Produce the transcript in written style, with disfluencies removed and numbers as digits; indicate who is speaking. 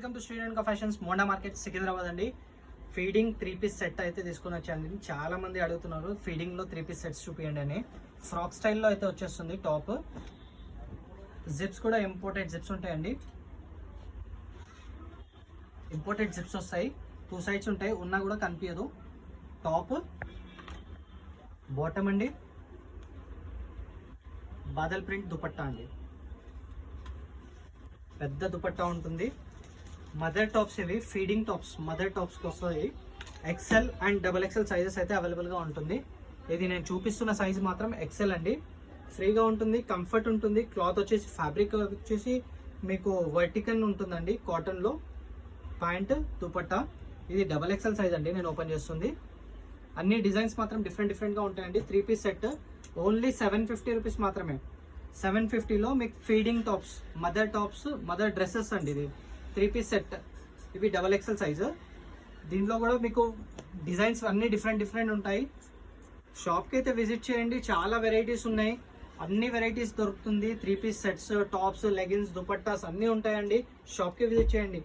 Speaker 1: Welcome to Sri Lanka fashions Monda market Secunderabad అండి. Feeding 3-piece set అయితే తీసుకొని వచ్చాను. చాలా మంది అడుగుతున్నారు ఫీడింగ్ లో 3-piece సెట్స్ చూపియండి అని. ఫ్రాక్ స్టైల్లో అయితే వచ్చేస్తుంది. టాప్ జిప్స్ కూడా ఇంపోర్టెడ్ జిప్స్ ఉంటాయండి. ఇంపోర్టెడ్ జిప్స్ వస్తాయి, 2 సైడ్స్ ఉంటాయి, ఉన్నా కూడా కనిపించదు. టాప్ బాటమ్ అండి, బాదల్ ప్రింట్ దుపట్టా అండి, పెద్ద దుపట్టా ఉంటుంది. మదర్ టాప్స్ ఇవి ఫీడింగ్ టాప్స్, మదర్ టాప్స్కి వస్తాయి. XL అండ్ XXL సైజెస్ అయితే అవైలబుల్గా ఉంటుంది. ఇది నేను చూపిస్తున్న సైజ్ మాత్రం XL అండి. ఫ్రీగా ఉంటుంది, కంఫర్ట్ ఉంటుంది. క్లాత్ వచ్చేసి ఫ్యాబ్రిక్ వచ్చేసి మీకు వర్టికల్ ఉంటుందండి, కాటన్లో. ప్యాంట్ దుపట్టా ఇది XXL సైజ్ అండి. నేను ఓపెన్ చేస్తుంది. అన్ని డిజైన్స్ మాత్రం డిఫరెంట్గా ఉంటాయండి. 3-piece సెట్ ఓన్లీ 750 రూపీస్ మాత్రమే. 750లో మీకు ఫీడింగ్ టాప్స్, మదర్ డ్రెస్సెస్ అండి. ఇది 3-piece సెట్. ఇవి XXL సైజు. దీంట్లో కూడా మీకు డిజైన్స్ అన్ని డిఫరెంట్ ఉంటాయి. షాప్కి అయితే విజిట్ చేయండి, చాలా వెరైటీస్ ఉన్నాయి. అన్ని వెరైటీస్ దొరుకుతుంది. 3-piece sets, tops, leggings, dupattas అన్నీ ఉంటాయండి. షాప్కి విజిట్ చేయండి.